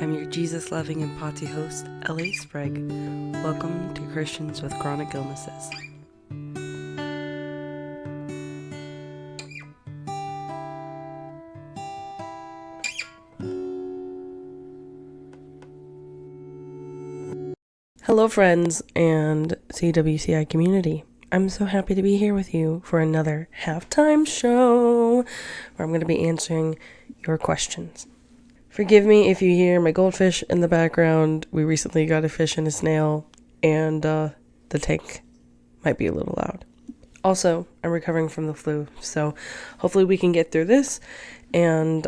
I'm your Jesus-loving and potty host, Sprague. Welcome to Christians with Chronic Illnesses. Hello friends and CWCI community. I'm so happy to be here with you for another halftime show where I'm going to be answering your questions. Forgive me if you hear my goldfish in the background. We recently got a fish and a snail, and the tank might be a little loud. Also, I'm recovering from the flu, so hopefully we can get through this, and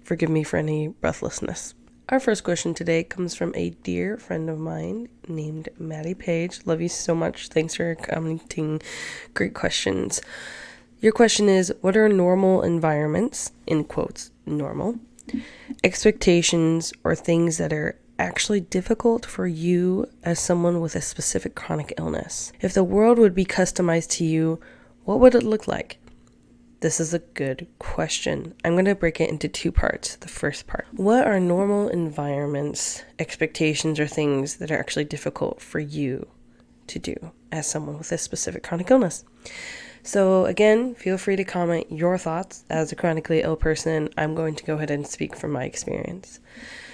forgive me for any breathlessness. Our first question today comes from a dear friend of mine named Maddie Page. Love you so much. Thanks for commenting. Great questions. Your question is, what are normal environments, in quotes, normal, expectations, or things that are actually difficult for you as someone with a specific chronic illness? If the world would be customized to you, what would it look like? This is a good question. I'm going to break it into two parts. The first part, what are normal environments, expectations, or things that are actually difficult for you to do as someone with a specific chronic illness? So again, feel free to comment your thoughts. As a chronically ill person, I'm going to go ahead and speak from my experience.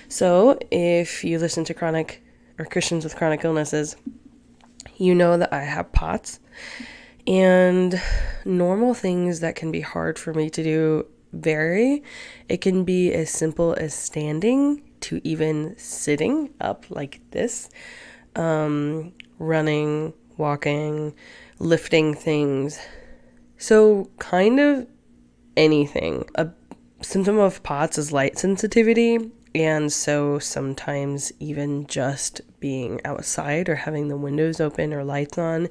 So if you listen to chronic or Christians with chronic illnesses, you know that I have POTS. And normal things that can be hard for me to do vary. It can be as simple as standing to even sitting up like this, running, walking, lifting things. So kind of anything. A symptom of POTS is light sensitivity. And so sometimes even just being outside or having the windows open or lights on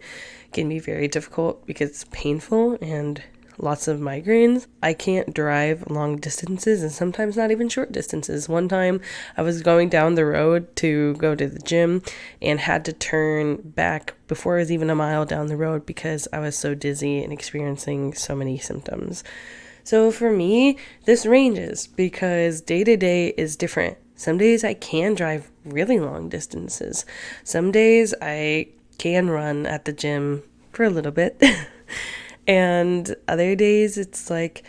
can be very difficult because it's painful and lots of migraines. I can't drive long distances and sometimes not even short distances. One time I was going down the road to go to the gym and had to turn back before I was even a mile down the road because I was so dizzy and experiencing so many symptoms. So for me, this ranges because day to day is different. Some days I can drive really long distances. Some days I can run at the gym for a little bit. And other days it's like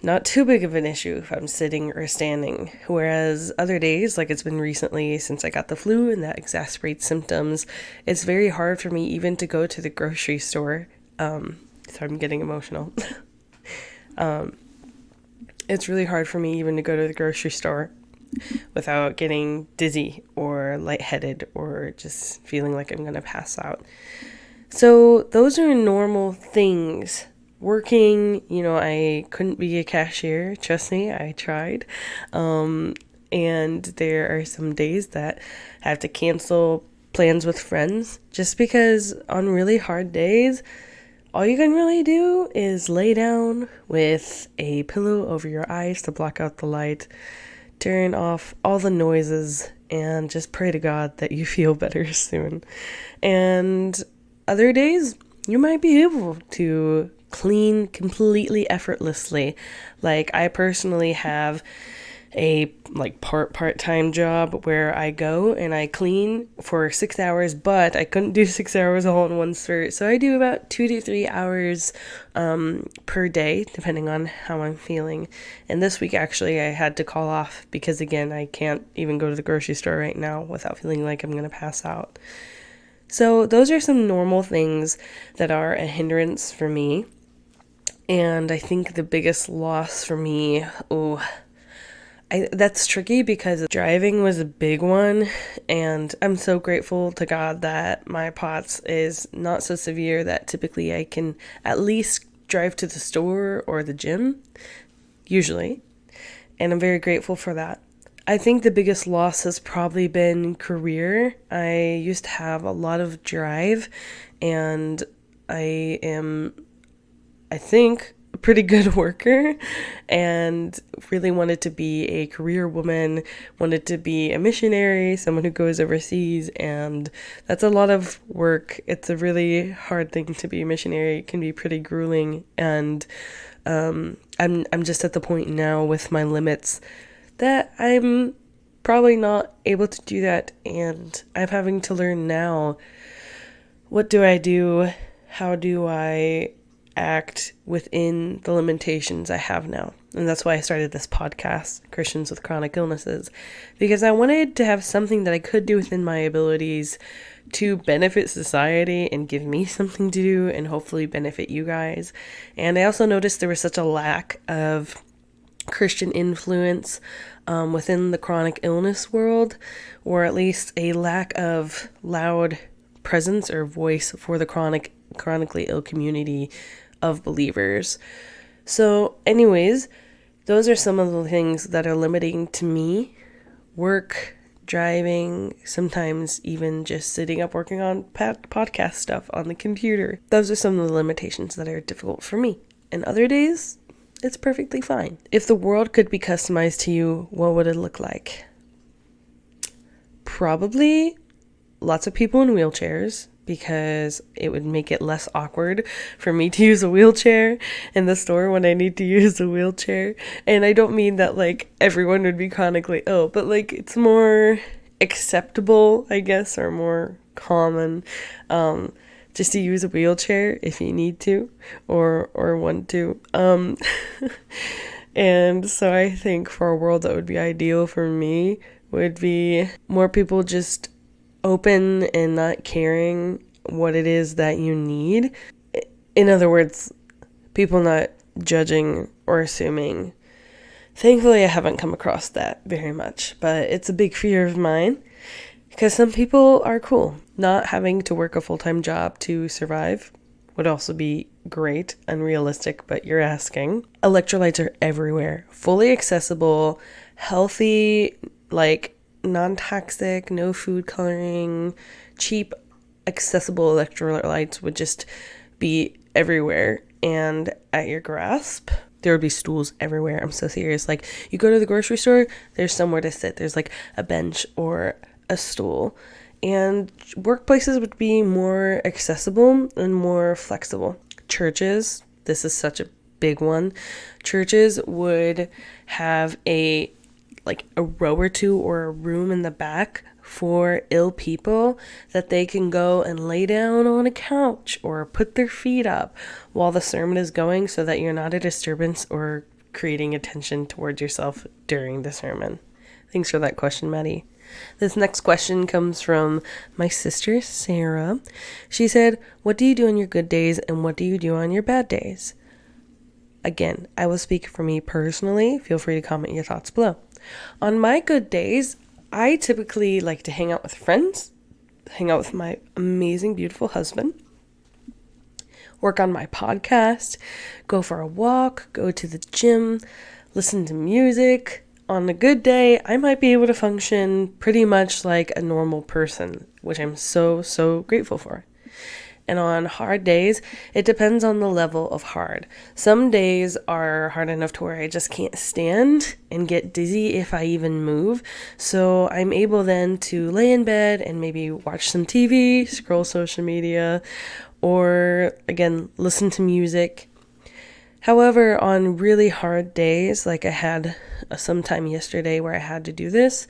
not too big of an issue if I'm sitting or standing. Whereas other days, like it's been recently since I got the flu and that exacerbates symptoms, it's very hard for me even to go to the grocery store. So I'm getting emotional. It's really hard for me even to go to the grocery store without getting dizzy or lightheaded or just feeling like I'm going to pass out. So those are normal things. Working, I couldn't be a cashier. Trust me, I tried. And there are some days that I have to cancel plans with friends just because on really hard days, all you can really do is lay down with a pillow over your eyes to block out the light, turn off all the noises, and just pray to God that you feel better soon. And other days, you might be able to clean completely effortlessly. Like I personally have a part-time job where I go and I clean for 6 hours, but I couldn't do 6 hours all in one spurt. So I do about 2 to 3 hours per day, depending on how I'm feeling. And this week, actually, I had to call off because, again, I can't even go to the grocery store right now without feeling like I'm going to pass out. So those are some normal things that are a hindrance for me. And I think the biggest loss for me, that's tricky because driving was a big one, and I'm so grateful to God that my POTS is not so severe that typically I can at least drive to the store or the gym, usually, and I'm very grateful for that. I think the biggest loss has probably been career. I used to have a lot of drive, and I think, a pretty good worker and really wanted to be a career woman, wanted to be a missionary, someone who goes overseas, and that's a lot of work. It's a really hard thing to be a missionary. It can be pretty grueling, and I'm just at the point now with my limits that I'm probably not able to do that, and I'm having to learn now, what do I do? How do I act within the limitations I have now? And that's why I started this podcast, Christians with Chronic Illnesses, because I wanted to have something that I could do within my abilities to benefit society and give me something to do and hopefully benefit you guys. And I also noticed there was such a lack of Christian influence within the chronic illness world, or at least a lack of loud presence or voice for the chronically ill community of believers. So anyways, those are some of the things that are limiting to me. Work, driving, sometimes even just sitting up working on podcast stuff on the computer. Those are some of the limitations that are difficult for me. And other days, it's perfectly fine. If the world could be customized to you, what would it look like? Probably lots of people in wheelchairs, because it would make it less awkward for me to use a wheelchair in the store when I need to use a wheelchair. And I don't mean that like everyone would be chronically ill, but like it's more acceptable, I guess, or more common just to use a wheelchair if you need to or want to. And so I think for a world that would be ideal for me would be more people just open and not caring what it is that you need. In other words, people not judging or assuming. Thankfully, I haven't come across that very much, but it's a big fear of mine because some people are cool. Not having to work a full-time job to survive would also be great, unrealistic, but you're asking. Electrolytes are everywhere, fully accessible, healthy, like non-toxic, no food coloring, cheap, accessible electrolytes would just be everywhere and at your grasp. There would be stools everywhere. I'm so serious. Like, you go to the grocery store, there's somewhere to sit. There's like a bench or a stool. And workplaces would be more accessible and more flexible. Churches, this is such a big one. Churches would have a row or two or a room in the back for ill people that they can go and lay down on a couch or put their feet up while the sermon is going, so that you're not a disturbance or creating attention towards yourself during the sermon. Thanks for that question, Maddie. This next question comes from my sister, Sarah. She said, "What do you do on your good days and what do you do on your bad days?" Again, I will speak for me personally. Feel free to comment your thoughts below. On my good days, I typically like to hang out with friends, hang out with my amazing, beautiful husband, work on my podcast, go for a walk, go to the gym, listen to music. On a good day, I might be able to function pretty much like a normal person, which I'm so grateful for. And on hard days, it depends on the level of hard. Some days are hard enough to where I just can't stand and get dizzy if I even move. So I'm able then to lay in bed and maybe watch some TV, scroll social media, or again, listen to music. However, on really hard days, like I had sometime yesterday where I had to do this,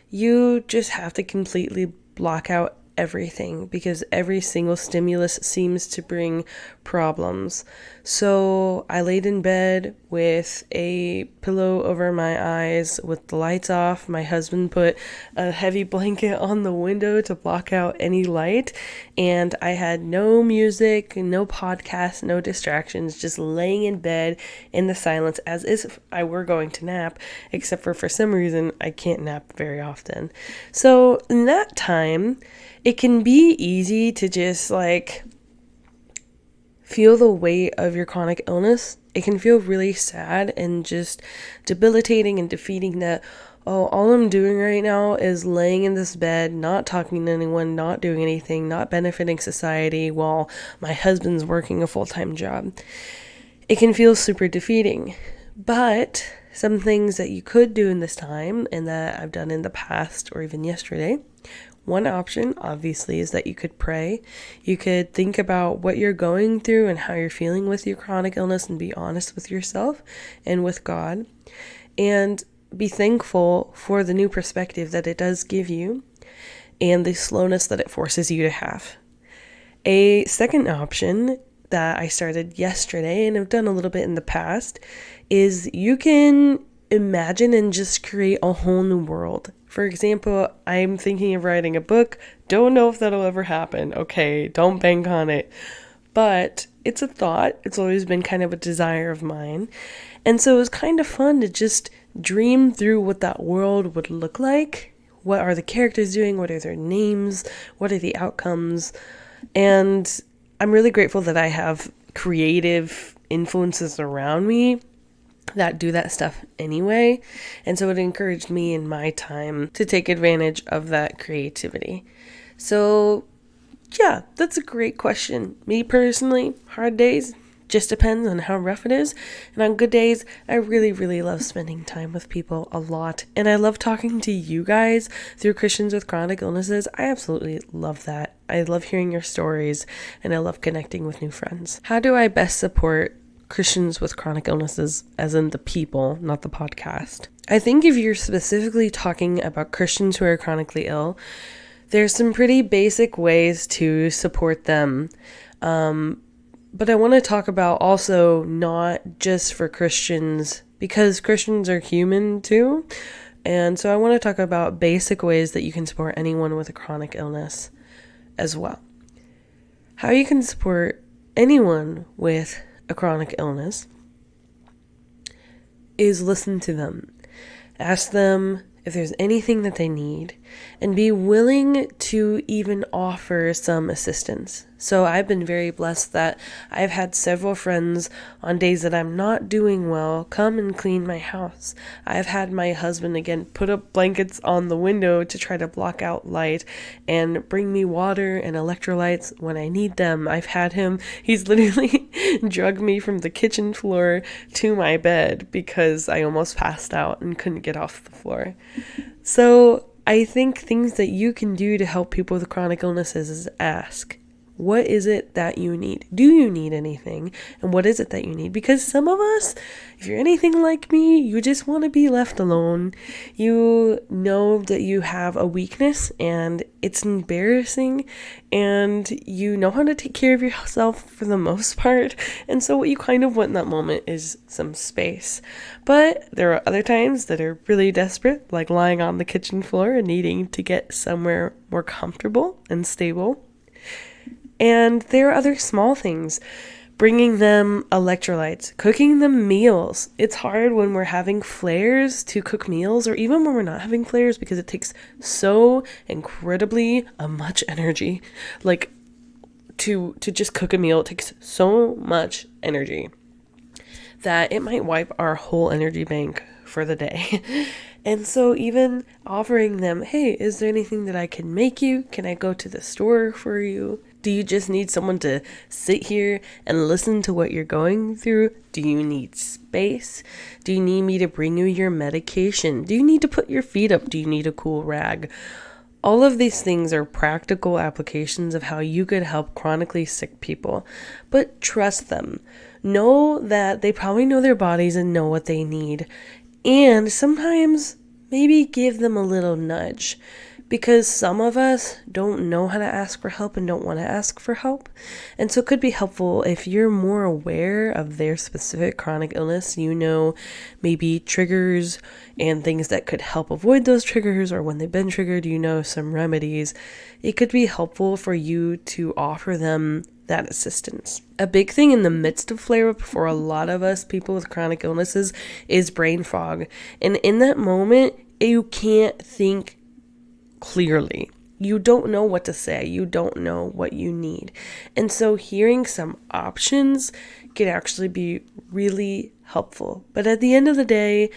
you just have to completely block out everything, because every single stimulus seems to bring problems. So I laid in bed with a pillow over my eyes with the lights off. My husband put a heavy blanket on the window to block out any light, and I had no music, no podcast, no distractions, just laying in bed in the silence as if I were going to nap, except for some reason I can't nap very often. So in that time, it can be easy to just feel the weight of your chronic illness. It can feel really sad and just debilitating and defeating that, oh, all I'm doing right now is laying in this bed, not talking to anyone, not doing anything, not benefiting society while my husband's working a full-time job. It can feel super defeating. But some things that you could do in this time, and that I've done in the past or even yesterday, one option, obviously, is that you could pray. You could think about what you're going through and how you're feeling with your chronic illness and be honest with yourself and with God. And be thankful for the new perspective that it does give you and the slowness that it forces you to have. A second option that I started yesterday and have done a little bit in the past is you can imagine and just create a whole new world. For example, I'm thinking of writing a book. Don't know if that'll ever happen. Okay, don't bank on it. But it's a thought. It's always been kind of a desire of mine. And so it was kind of fun to just dream through what that world would look like. What are the characters doing? What are their names? What are the outcomes? And I'm really grateful that I have creative influences around me that do that stuff anyway. And so it encouraged me in my time to take advantage of that creativity. So yeah, that's a great question. Me personally, hard days just depends on how rough it is. And on good days, I really, really love spending time with people a lot. And I love talking to you guys through Christians with chronic illnesses. I absolutely love that. I love hearing your stories and I love connecting with new friends. How do I best support Christians with chronic illnesses, as in the people, not the podcast? I think if you're specifically talking about Christians who are chronically ill, there's some pretty basic ways to support them. But I want to talk about also not just for Christians, because Christians are human too. And so I want to talk about basic ways that you can support anyone with a chronic illness as well. How you can support anyone with a chronic illness is listen to them. Ask them if there's anything that they need, and be willing to even offer some assistance. So I've been very blessed that I've had several friends on days that I'm not doing well come and clean my house. I've had my husband again put up blankets on the window to try to block out light and bring me water and electrolytes when I need them. I've had him, he's literally drug me from the kitchen floor to my bed because I almost passed out and couldn't get off the floor. So I think things that you can do to help people with chronic illnesses is ask, what is it that you need? Do you need anything? And what is it that you need? Because some of us, if you're anything like me, you just want to be left alone. You know that you have a weakness and it's embarrassing, and you know how to take care of yourself for the most part. And so what you kind of want in that moment is some space. But there are other times that are really desperate, like lying on the kitchen floor and needing to get somewhere more comfortable and stable. And there are other small things, bringing them electrolytes, cooking them meals. It's hard when we're having flares to cook meals, or even when we're not having flares, because it takes so incredibly much energy. Like to just cook a meal, it takes so much energy that it might wipe our whole energy bank for the day. And so even offering them, hey, is there anything that I can make you? Can I go to the store for you? Do you just need someone to sit here and listen to what you're going through? Do you need space? Do you need me to bring you your medication? Do you need to put your feet up? Do you need a cool rag? All of these things are practical applications of how you could help chronically sick people, but trust them. Know that they probably know their bodies and know what they need. And sometimes maybe give them a little nudge, because some of us don't know how to ask for help and don't want to ask for help. And so it could be helpful if you're more aware of their specific chronic illness, you know, maybe triggers and things that could help avoid those triggers, or when they've been triggered, you know, some remedies. It could be helpful for you to offer them that assistance. A big thing in the midst of flare-up for a lot of us people with chronic illnesses is brain fog. And in that moment, you can't think clearly. You don't know what to say. You don't know what you need. And so hearing some options can actually be really helpful. But at the end of the day,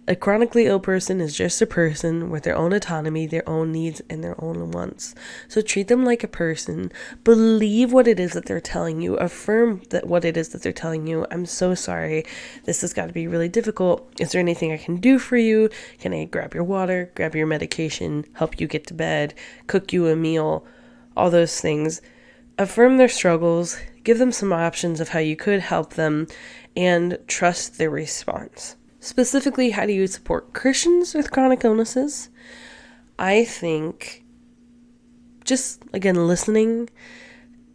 a chronically ill person is just a person with their own autonomy, their own needs, and their own wants. So treat them like a person. Believe what it is that they're telling you. Affirm that what it is that they're telling you. I'm so sorry. This has got to be really difficult. Is there anything I can do for you? Can I grab your water, grab your medication, help you get to bed, cook you a meal? All those things. Affirm their struggles. Give them some options of how you could help them, and trust their response. Specifically, how do you support Christians with chronic illnesses? I think just, again, listening,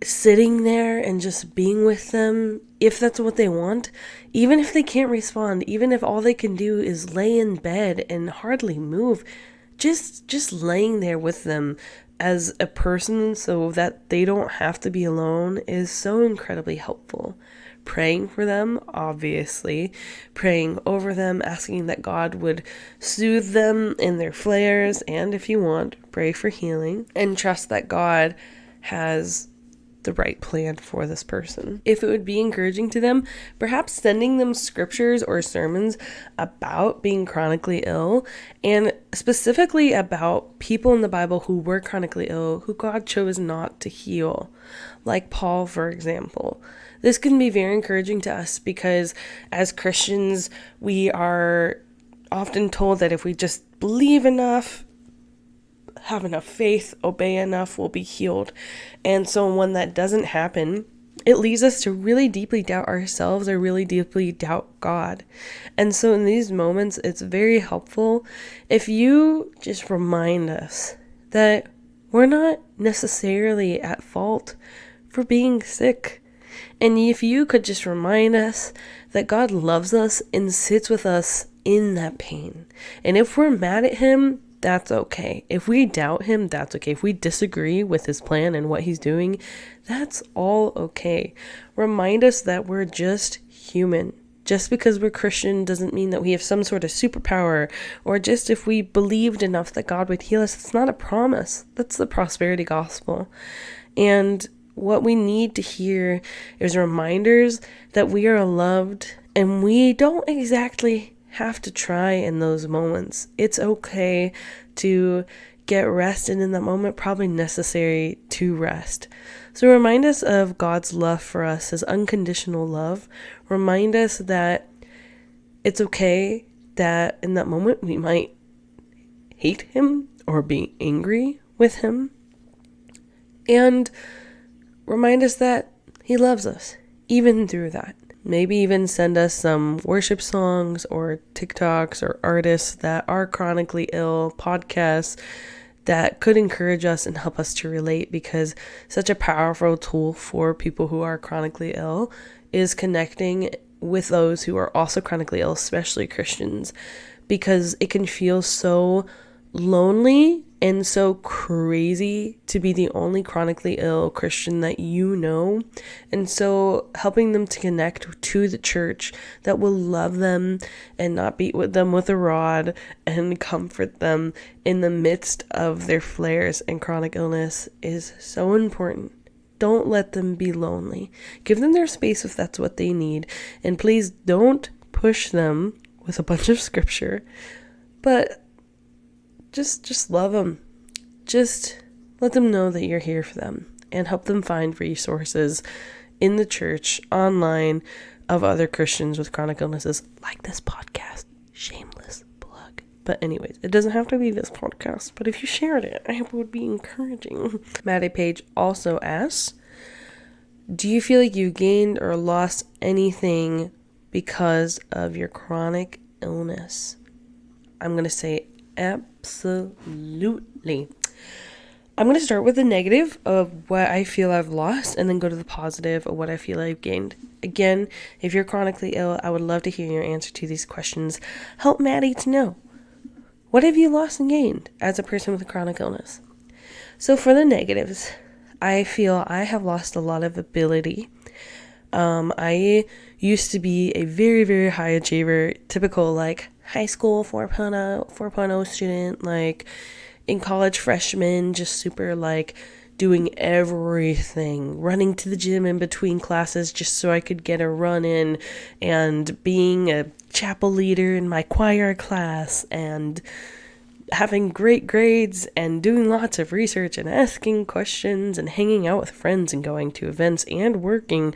sitting there and just being with them, if that's what they want, even if they can't respond, even if all they can do is lay in bed and hardly move, just laying there with them as a person so that they don't have to be alone is so incredibly helpful. Praying for them, obviously, praying over them, asking that God would soothe them in their flares, and if you want, pray for healing, and trust that God has the right plan for this person. If it would be encouraging to them, perhaps sending them scriptures or sermons about being chronically ill, and specifically about people in the Bible who were chronically ill, who God chose not to heal, like Paul, for example. This can be very encouraging to us because as Christians, we are often told that if we just believe enough, have enough faith, obey enough, we'll be healed. And so when that doesn't happen, it leads us to really deeply doubt ourselves or really deeply doubt God. And so in these moments, it's very helpful if you just remind us that we're not necessarily at fault for being sick. And if you could just remind us that God loves us and sits with us in that pain. And if we're mad at him, that's okay. If we doubt him, that's okay. If we disagree with his plan and what he's doing, that's all okay. Remind us that we're just human. Just because we're Christian doesn't mean that we have some sort of superpower, or just if we believed enough that God would heal us. It's not a promise. That's the prosperity gospel. And what we need to hear is reminders that we are loved and we don't exactly have to try in those moments. It's okay to get rest, and in that moment, probably necessary to rest. So remind us of God's love for us, his unconditional love. Remind us that it's okay that in that moment we might hate him or be angry with him. And remind us that he loves us, even through that. Maybe even send us some worship songs or TikToks or artists that are chronically ill, podcasts that could encourage us and help us to relate, because such a powerful tool for people who are chronically ill is connecting with those who are also chronically ill, especially Christians, because it can feel so lonely and so crazy to be the only chronically ill Christian that you know. And so helping them to connect to the church that will love them and not beat with them with a rod and comfort them in the midst of their flares and chronic illness is so important. Don't let them be lonely. Give them their space if that's what they need. And please don't push them with a bunch of scripture, but just love them. Just let them know that you're here for them and help them find resources in the church, online, of other Christians with chronic illnesses, like this podcast. Shameless plug. But anyways, it doesn't have to be this podcast, but if you shared it, I hope it would be encouraging. Maddie Page also asks, do you feel like you gained or lost anything because of your chronic illness? I'm going to say absolutely. I'm going to start with the negative of what I feel I've lost and then go to the positive of what I feel I've gained. Again, if you're chronically ill, I would love to hear your answer to these questions. Help Maddie to know. What have you lost and gained as a person with a chronic illness? So for the negatives, I feel I have lost a lot of ability. I used to be a very, very high achiever, typical like high school 4.0 student, like in college freshman, just super like doing everything, running to the gym in between classes just so I could get a run in, and being a chapel leader in my choir class, and having great grades, and doing lots of research and asking questions and hanging out with friends and going to events and working.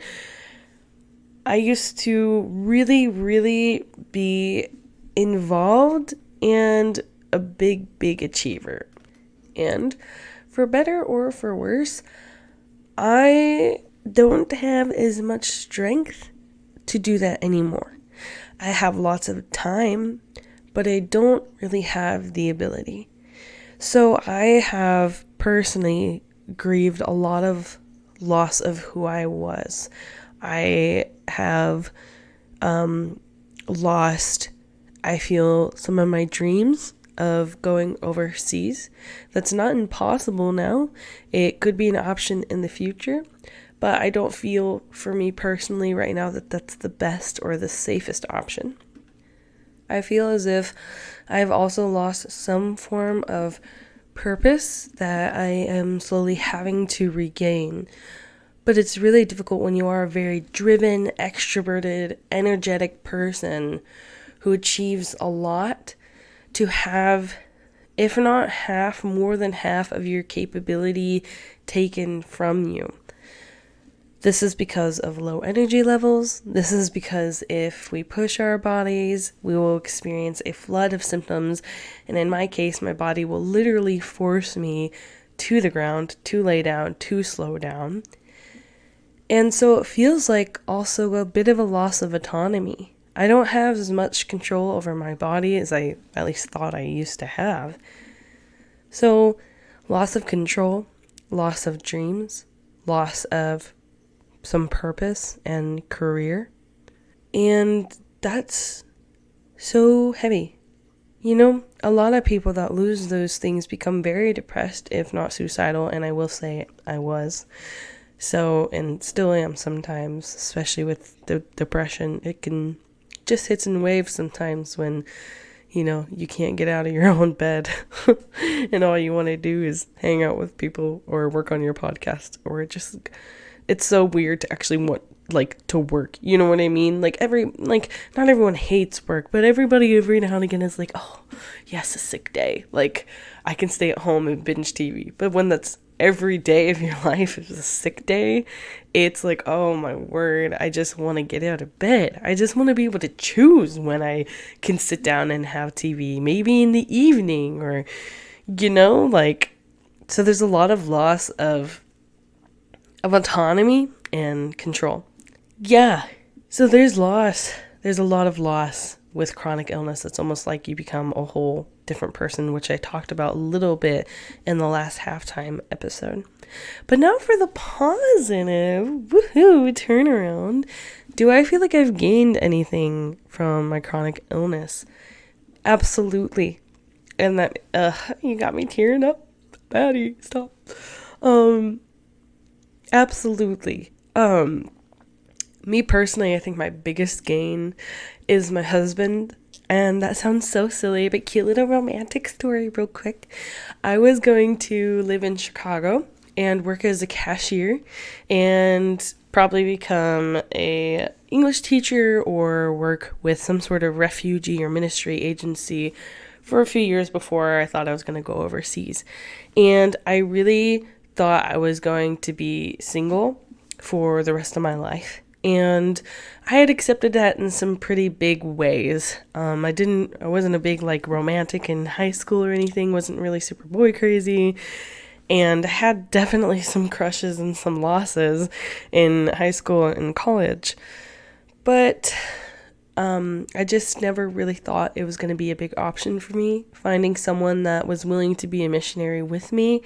I used to really, really be involved and a big, big achiever. And for better or for worse, I don't have as much strength to do that anymore. I have lots of time, but I don't really have the ability. So I have personally grieved a lot of loss of who I was. I have lost, I feel, some of my dreams of going overseas. That's not impossible now. It could be an option in the future, but I don't feel, for me personally right now, that that's the best or the safest option. I feel as if I've also lost some form of purpose that I am slowly having to regain. But it's really difficult when you are a very driven, extroverted, energetic person who achieves a lot to have, if not half, more than half of your capability taken from you. This is because of low energy levels. This is because if we push our bodies, we will experience a flood of symptoms. And in my case, my body will literally force me to the ground, to lay down, to slow down. And so it feels like also a bit of a loss of autonomy. I don't have as much control over my body as I at least thought I used to have. So loss of control, loss of dreams, loss of some purpose and career. And that's so heavy. You know, a lot of people that lose those things become very depressed, if not suicidal, and I will say I was. So, and still am sometimes, especially with the depression. It can just hits in waves sometimes when, you know, you can't get out of your own bed and all you want to do is hang out with people or work on your podcast, or just, it's so weird to actually want, like, to work. You know what I mean? Like, not everyone hates work, but everybody every now and again is like, oh, yes, a sick day. Like, I can stay at home and binge TV. But when that's every day of your life is a sick day, it's like, oh my word, I just want to get out of bed. I just want to be able to choose when I can sit down and have TV, maybe in the evening, or, you know, like, so there's a lot of loss of autonomy and control. Yeah, so there's loss. There's a lot of loss with chronic illness. It's almost like you become a whole different person, which I talked about a little bit in the last halftime episode. But now for the positive, woohoo, turnaround. Do I feel like I've gained anything from my chronic illness? Absolutely. And that, you got me tearing up. Maddie, stop. Absolutely. Me personally, I think my biggest gain is my husband. And that sounds so silly, but cute little romantic story real quick. I was going to live in Chicago and work as a cashier and probably become a English teacher or work with some sort of refugee or ministry agency for a few years before I thought I was going to go overseas. And I really thought I was going to be single for the rest of my life. And I had accepted that in some pretty big ways. I wasn't a big like romantic in high school or anything, wasn't really super boy crazy. And I had definitely some crushes and some losses in high school and college. But I just never really thought it was going to be a big option for me, finding someone that was willing to be a missionary with me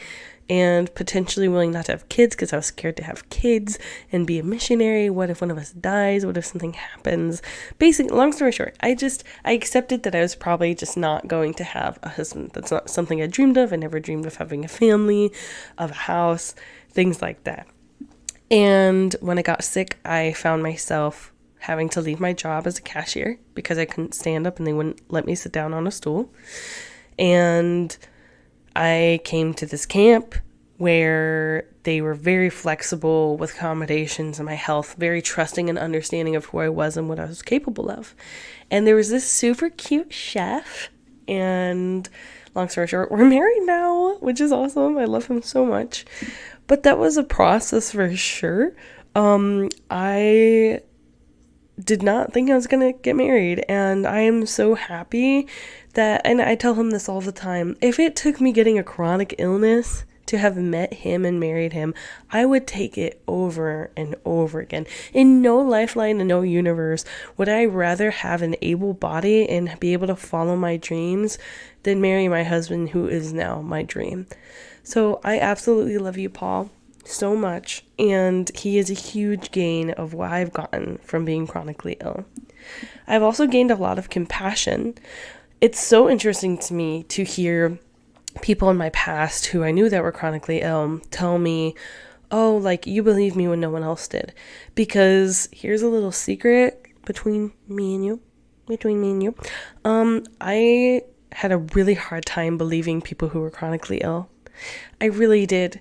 and potentially willing not to have kids because I was scared to have kids and be a missionary. What if one of us dies? What if something happens? Basically, long story short, I accepted that I was probably just not going to have a husband. That's not something I dreamed of. I never dreamed of having a family, of a house, things like that. And when I got sick, I found myself having to leave my job as a cashier because I couldn't stand up and they wouldn't let me sit down on a stool. And I came to this camp where they were very flexible with accommodations and my health, very trusting and understanding of who I was and what I was capable of. And there was this super cute chef, and long story short, we're married now, which is awesome. I love him so much. But that was a process for sure. I did not think I was going to get married, and I am so happy that, and I tell him this all the time, if it took me getting a chronic illness to have met him and married him, I would take it over and over again. In no lifeline and no universe would I rather have an able body and be able to follow my dreams than marry my husband, who is now my dream. So I absolutely love you, Paul, so much. And he is a huge gain of what I've gotten from being chronically ill. I've also gained a lot of compassion. It's so interesting to me to hear people in my past who I knew that were chronically ill tell me, oh, like, you believe me when no one else did. Because here's a little secret between me and you. I had a really hard time believing people who were chronically ill. I really did.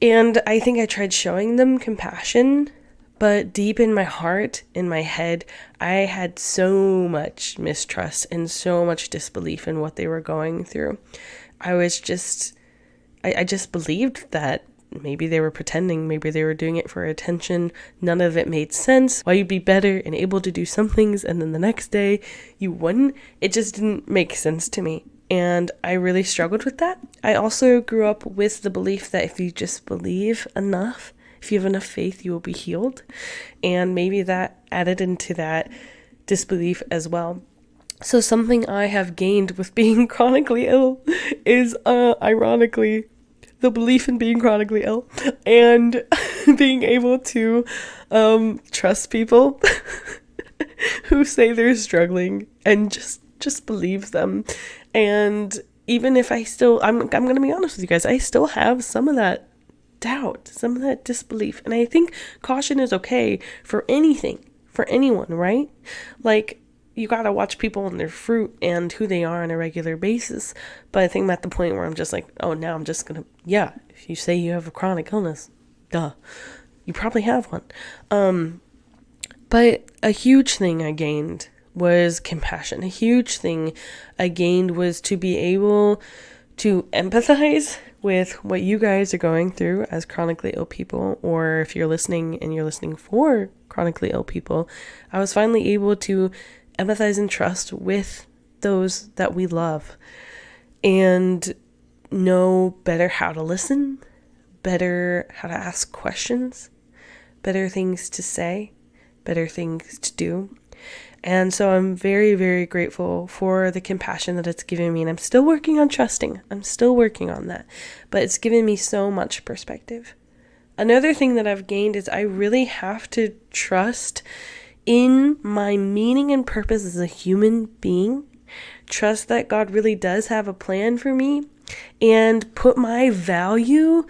And I think I tried showing them compassion, but deep in my heart, in my head, I had so much mistrust and so much disbelief in what they were going through. I just believed that maybe they were pretending, maybe they were doing it for attention. None of it made sense. Why you'd be better and able to do some things and then the next day you wouldn't. It just didn't make sense to me. And I really struggled with that. I also grew up with the belief that if you just believe enough, if you have enough faith, you will be healed. And maybe that added into that disbelief as well. So something I have gained with being chronically ill is, ironically, the belief in being chronically ill and being able to trust people who say they're struggling and just believe them. And even if I'm going to be honest with you guys, I still have some of that doubt, some of that disbelief. And I think caution is okay for anything, for anyone, right? Like, you got to watch people and their fruit and who they are on a regular basis. But I think I'm at the point where I'm just like, oh, now I'm just going to, yeah, if you say you have a chronic illness, duh, you probably have one. But a huge thing I gained was compassion. A huge thing I gained was to be able to empathize with what you guys are going through as chronically ill people, or if you're listening and you're listening for chronically ill people. I was finally able to empathize and trust with those that we love and know better how to listen, better how to ask questions, better things to say, better things to do. And so I'm very, very grateful for the compassion that it's given me. And I'm still working on trusting. I'm still working on that. But it's given me so much perspective. Another thing that I've gained is I really have to trust in my meaning and purpose as a human being. Trust that God really does have a plan for me. And put my value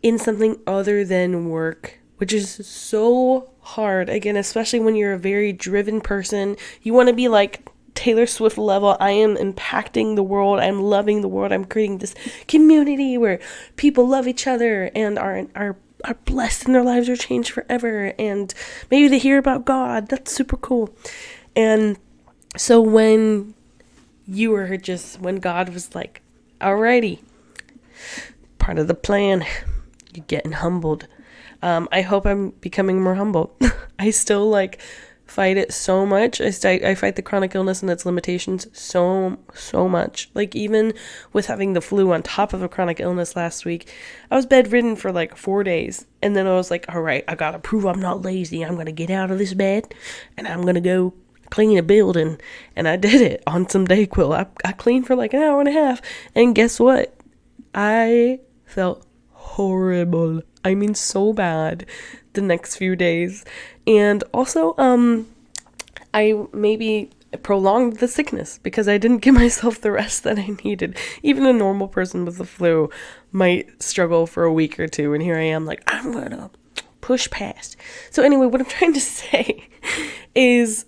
in something other than work, which is so hard. Again, especially when you're a very driven person. You want to be like Taylor Swift level. I am impacting the world. I'm loving the world. I'm creating this community where people love each other and are blessed and their lives are changed forever. And maybe they hear about God. That's super cool. And so when God was like, alrighty, part of the plan, you're getting humbled. I hope I'm becoming more humble. I still fight it so much. I fight the chronic illness and its limitations so much. Like, even with having the flu on top of a chronic illness last week, I was bedridden for 4 days. And then I was like, all right, I gotta prove I'm not lazy. I'm gonna get out of this bed and I'm gonna go clean a building. And I did it on some Dayquil. I cleaned for an hour and a half. And guess what? I felt horrible. I mean, so bad the next few days. And also, I maybe prolonged the sickness because I didn't give myself the rest that I needed. Even a normal person with the flu might struggle for a week or two. And here I am I'm going to push past. So anyway, what I'm trying to say is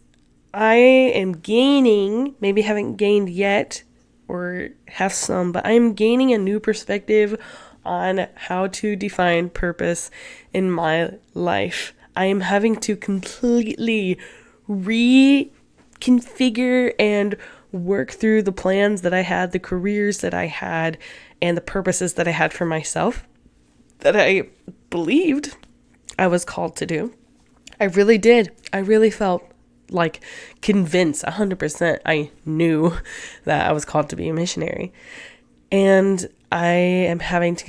I am gaining, maybe haven't gained yet or have some, but I'm gaining a new perspective on how to define purpose in my life. I am having to completely reconfigure and work through the plans that I had, the careers that I had, and the purposes that I had for myself that I believed I was called to do. I really did. I really felt convinced 100% I knew that I was called to be a missionary. And I am having to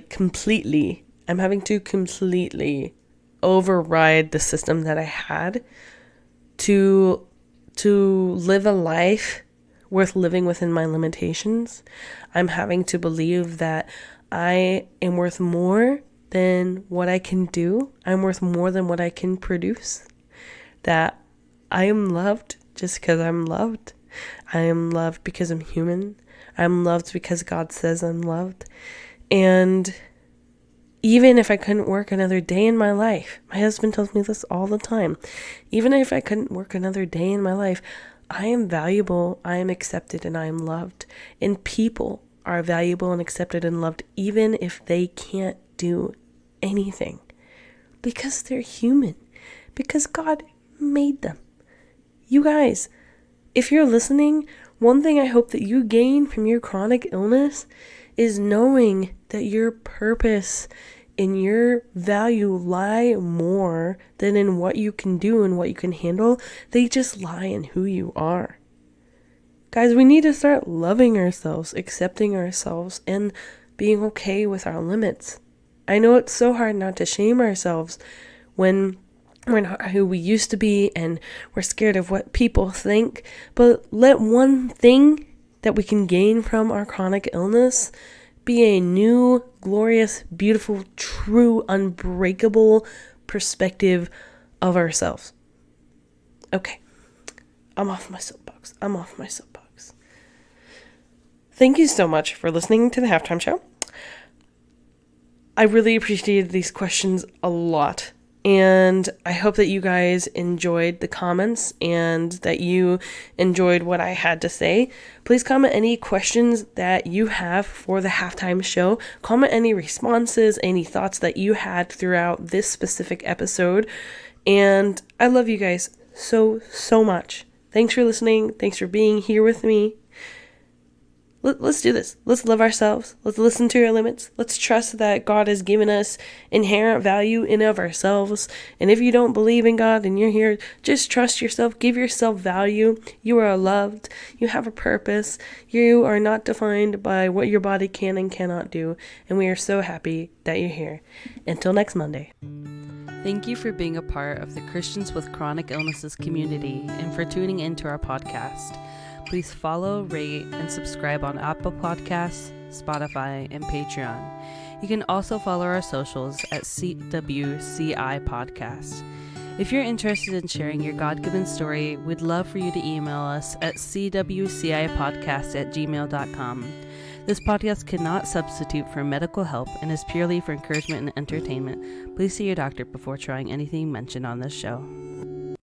completely override the system that I had to live a life worth living within my limitations. I'm having to believe that I am worth more than what I can do. I'm worth more than what I can produce. That I am loved just because I'm loved. I am loved because I'm human. I'm loved because God says I'm loved. And even if I couldn't work another day in my life, my husband tells me this all the time, even if I couldn't work another day in my life, I am valuable, I am accepted, and I am loved. And people are valuable and accepted and loved even if they can't do anything. Because they're human. Because God made them. You guys, if you're listening, one thing I hope that you gain from your chronic illness is knowing that your purpose and your value lie more than in what you can do and what you can handle. They just lie in who you are. Guys, we need to start loving ourselves, accepting ourselves, and being okay with our limits. I know it's so hard not to shame ourselves when we're not who we used to be and we're scared of what people think, but let one thing that we can gain from our chronic illness be a new, glorious, beautiful, true, unbreakable perspective of ourselves. Okay, I'm off my soapbox. Thank you so much for listening to the Halftime Show. I really appreciated these questions a lot. And I hope that you guys enjoyed the comments and that you enjoyed what I had to say. Please comment any questions that you have for the halftime show. Comment any responses, any thoughts that you had throughout this specific episode. And I love you guys so much. Thanks for listening. Thanks for being here with me. Let's do this. Let's love ourselves. Let's listen to our limits. Let's trust that God has given us inherent value in of ourselves. And if you don't believe in God and you're here, just trust yourself. Give yourself value. You are loved. You have a purpose. You are not defined by what your body can and cannot do. And we are so happy that you're here. Until next Monday. Thank you for being a part of the Christians with Chronic Illnesses community and for tuning into our podcast. Please follow, rate, and subscribe on Apple Podcasts, Spotify, and Patreon. You can also follow our socials at CWCI Podcast. If you're interested in sharing your God-given story, we'd love for you to email us at cwcipodcast@gmail.com. This podcast cannot substitute for medical help and is purely for encouragement and entertainment. Please see your doctor before trying anything mentioned on this show.